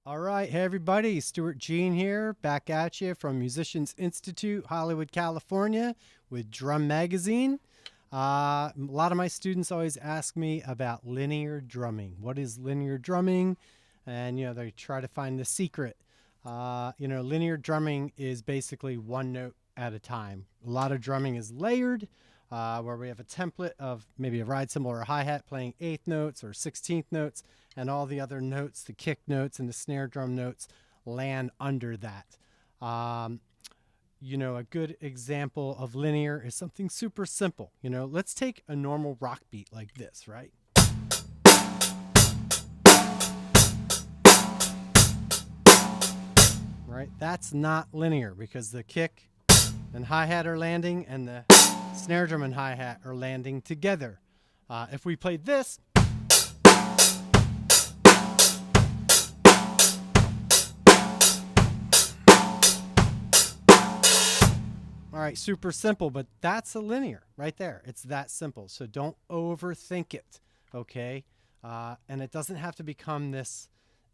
All right, hey everybody, Stewart Jean here, back at you from Musicians Institute, Hollywood, California, with Drum Magazine. A lot of my students always ask me about linear drumming. What is linear drumming? And they try to find the secret. Linear drumming is basically one note at a time. A lot of drumming is layered, where we have a template of maybe a ride cymbal or a hi-hat playing 8th notes or 16th notes, and all the other notes, the kick notes and the snare drum notes, land under that. A good example of linear is something super simple. Let's take a normal rock beat like this, right? Right? That's not linear because the kick and hi-hat are landing and the snare drum and hi-hat are landing together. If we played this, all right, super simple, but that's a linear right there. It's that simple. So don't overthink it, okay? And it doesn't have to become this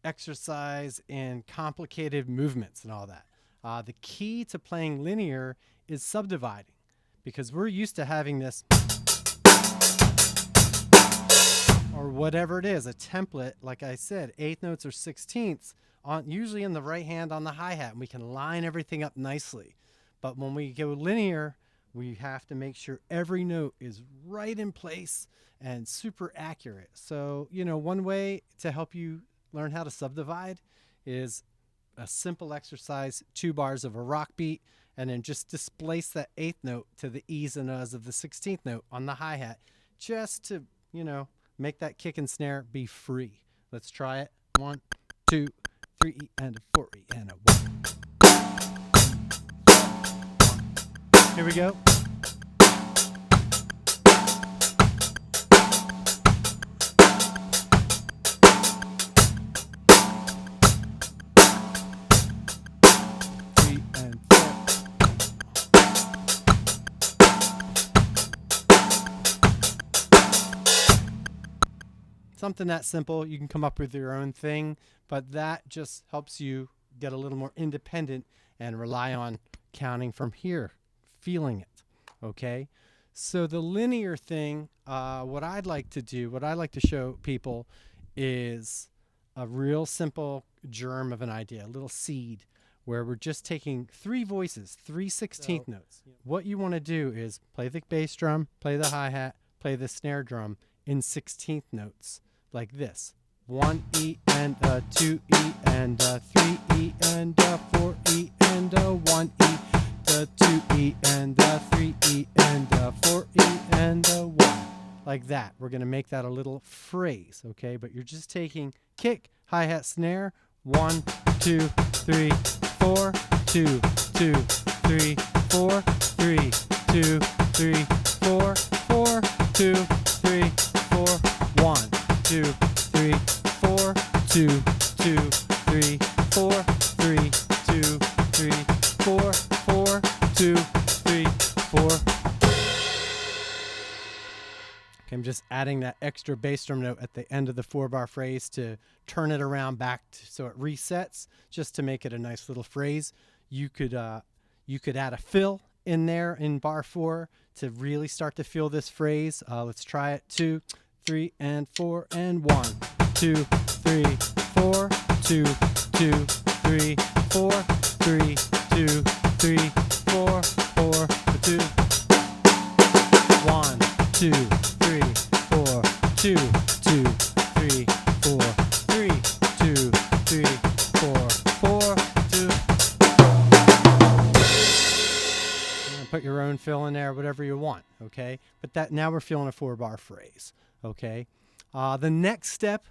exercise in complicated movements and all that. The key to playing linear is subdividing, because we're used to having this, or whatever it is, a template, like I said, 8th notes or 16ths, usually in the right hand on the hi-hat, and we can line everything up nicely. But when we go linear, we have to make sure every note is right in place and super accurate. So, one way to help you learn how to subdivide is a simple exercise, 2 bars of a rock beat, and then just displace that 8th note to the E's and U's of the 16th note on the hi-hat, just to, make that kick and snare be free. Let's try it. 1, 2, 3, and a 4, and a 1. Here we go. Something that simple. You can come up with your own thing, but that just helps you get a little more independent and rely on counting from here, feeling it. Okay, so the linear thing, what I'd like to show people is a real simple germ of an idea, a little seed, where we're just taking 3 voices, 3 16th notes. What you want to do is play the bass drum, play the hi-hat, play the snare drum in 16th notes, like this. 1 E and a 2 E and a 3 E and a 4 E and a 1 E, the 2 E and a 3 E and a 4 E and a 1. Like that. We're going to make that a little phrase, okay? But you're just taking kick, hi-hat, snare, 1, 2, 3, 4, 2, 2, 3, 4, 3, 2, 3, 4, 4, 2, 3, 4, 1, 2, 3, 4, 2, 2, 3, 4, 3, 2, 3, 4, 4, 2, 3, 4. Okay, I'm just adding that extra bass drum note at the end of the 4-bar phrase to turn it around back so it resets, just to make it a nice little phrase. You could add a fill in there in bar 4 to really start to feel this phrase. Let's try it. 2, 3, and 4, and 1, 2, 3, 4, 2, 2, 3, 4, 3, 2, 3, 4, 4, 2, 1, 2, 3, 4, 2, 2, 3, 4, 3, 2, 3, 4, 4, 2. Put your own fill in there, whatever you want, okay? But now we're feeling a 4-bar phrase, okay? The next step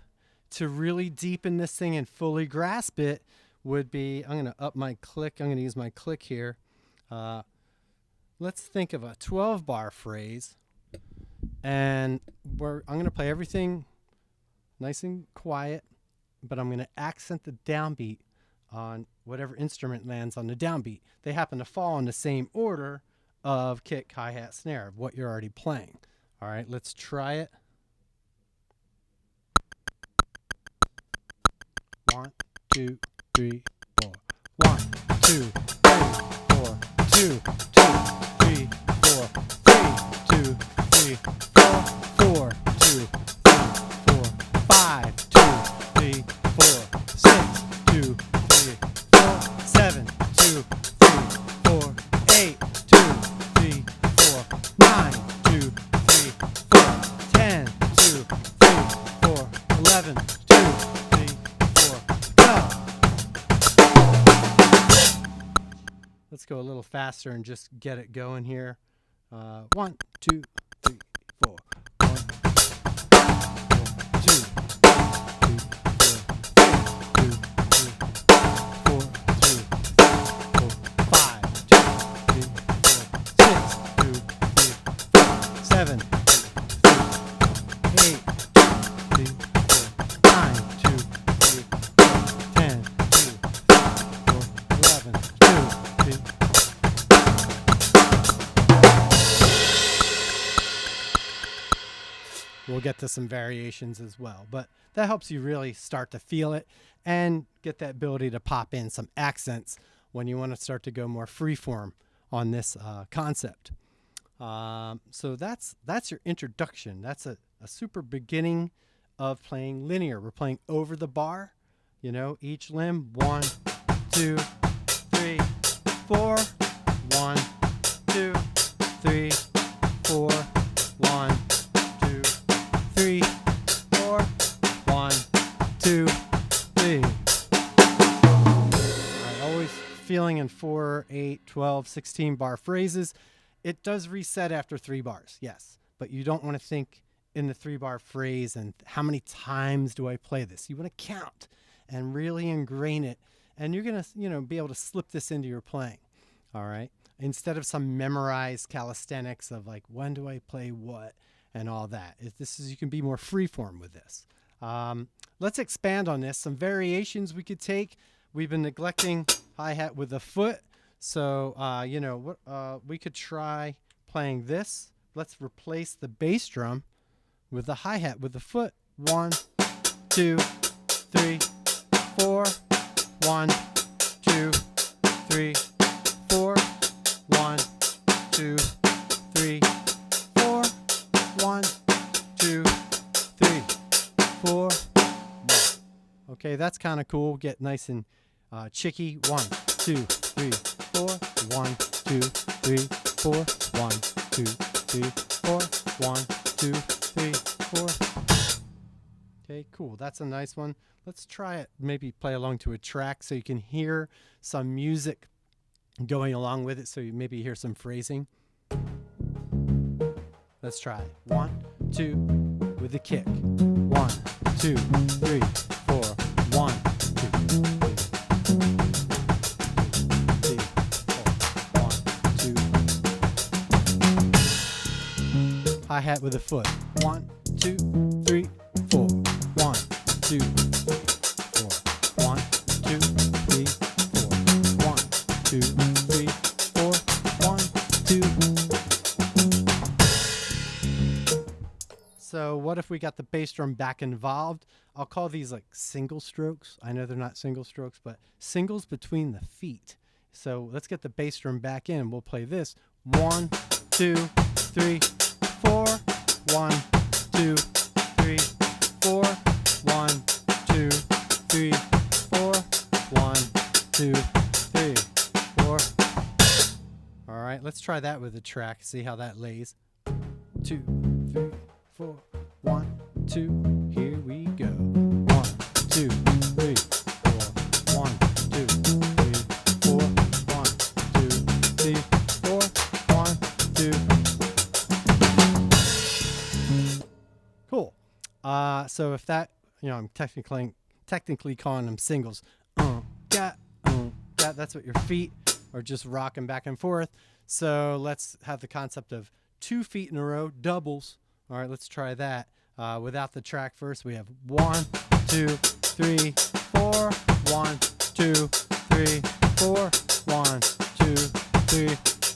to really deepen this thing and fully grasp it would be, I'm going to up my click. I'm going to use my click here. Let's think of a 12-bar phrase, and I'm going to play everything nice and quiet, but I'm going to accent the downbeat on whatever instrument lands on the downbeat. They happen to fall in the same order of kick, hi-hat, snare, of what you're already playing. All right, let's try it. 1, 2, 3, 4. 1, 2, 3, 4. 2, 2, 3, 4. 3, 2, 3, 4. 4, 2, 3, 4. 5, 2, 3, 4. 6, 2, 3, 4. 7, 2, 3, 4. 8, 2, 3, 4. 9, 2, 3, 4. 10, 2, 3, 4. 11, 2, 3, 4. Go! Let's go a little faster and just get it going here. 1, 2, 3, 4. 1, 2, 3, 4, 2, 4, 5, 2, 3, 4, 6, 2, 3, 4, 7, 2, 3, 8, 2, 3, 4, 9, 2, 3, 4, 10, 2, 3, 4, 11, 2, 3. We'll get to some variations as well, but that helps you really start to feel it and get that ability to pop in some accents when you want to start to go more freeform on this concept. So that's your introduction. That's a super beginning of playing linear. We're playing over the bar, you know, each limb. 1, 2, 3, 4. 1, 2, 3, 4. 1, 2, 3, 4. 1, 2, 3. Always feeling in 4, 8, 12, 16 bar phrases. It does reset after 3 bars, yes, but you don't want to think in the 3 bar phrase and how many times do I play this. You want to count and really ingrain it, and you're going to, be able to slip this into your playing. All right, instead of some memorized calisthenics of like when do I play what and all that. You can be more freeform with this. Let's expand on this. Some variations we could take. We've been neglecting hi-hat with the foot, so we could try playing this. Let's replace the bass drum with the hi-hat with the foot. 1, 2, 3, 4. 1, 2, 3, 4. 1, 2, 3, 4. 1, 2, 3, 4. Okay, that's kind of cool. Get nice and chicky. 1, 2, 3, 4. 1, 2, 3, 4. 1, 2, 3, 4. 1, 2, 3, 4. Okay, cool. That's a nice one. Let's try it. Maybe play along to a track so you can hear some music going along with it. So you maybe hear some phrasing. Let's try. 1, 2 with the kick. 1, 2, 3, 4. 1, 2, 3, 4. 1, 2. Hi-hat with a foot. 1, 2, 3, 4. 1, 2, 3, 4. 1, 2, 3, 4. 1, 2, 3, 4. 1, 2. So what if we got the bass drum back involved? I'll call these like single strokes. I know they're not single strokes, but singles between the feet. So let's get the bass drum back in. We'll play this. 1, 2, 3, 4. 1, 2, 3, 4. 1, 2, 3, 4. 1, 2, 3, 4. All right, let's try that with the track. See how that lays. 2, 3, 4. 1, 2. Here we go. 1, 2, 3, 4. 1, 2, 3, 4. 1, 2, 3, 4. 1, 2. Cool. So if that, I'm technically calling them singles. That's what your feet are just rocking back and forth. So let's have the concept of 2 feet in a row, doubles. All right, let's try that. Without the track first, we have 1, 2, 3, 4. 1, 2, 3, 4. 1, 2, 3,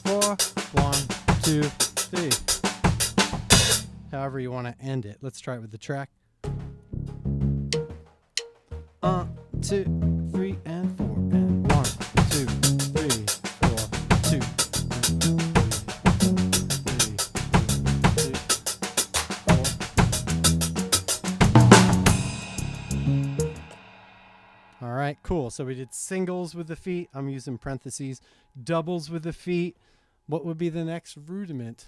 4. 1, 2, 3. However you want to end it. Let's try it with the track. 2, All right, cool. So we did singles with the feet. I'm using parentheses. Doubles with the feet. What would be the next rudiment?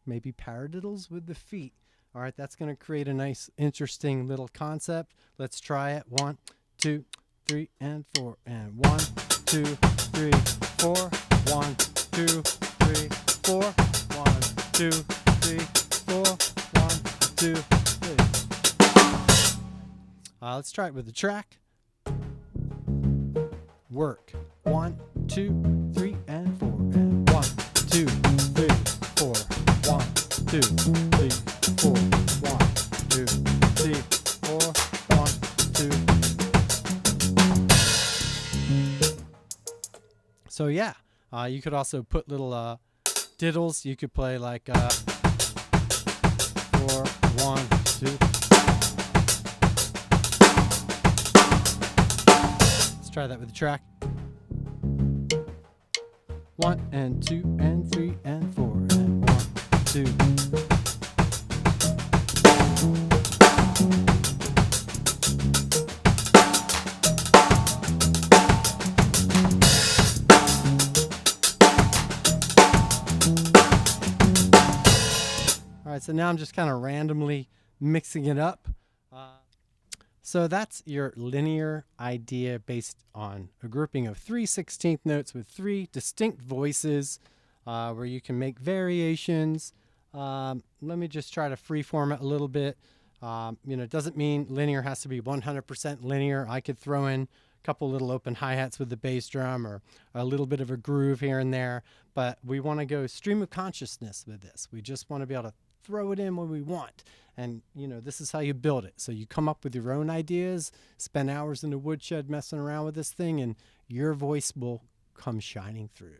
Maybe paradiddles with the feet. All right, that's going to create a nice, interesting little concept. Let's try it. 1, 2, 3, and 4. And 1, 2, 3, 4. 1, 2, 3, 4. 1, 2, 3, 4. 1, 2, 3. Let's try it with the track. Work. 1, 2, 3, and 4. And 1, 2, 3, 4. 1, 2, 3, 4. 1, 2, 3, 4. 1, 2. So yeah, you could also put little diddles. You could play like 4, 1, 2. Let's try that with the track. 1 and 2 and 3 and 4 and 1, 2. All right, so now I'm just kind of randomly mixing it up. So that's your linear idea based on a grouping of 3 16th notes with 3 distinct voices where you can make variations. Let me just try to freeform it a little bit. It doesn't mean linear has to be 100% linear. I could throw in a couple little open hi-hats with the bass drum or a little bit of a groove here and there, but we want to go stream of consciousness with this. We just want to be able to throw it in when we want. And, this is how you build it. So you come up with your own ideas, spend hours in the woodshed messing around with this thing, and your voice will come shining through.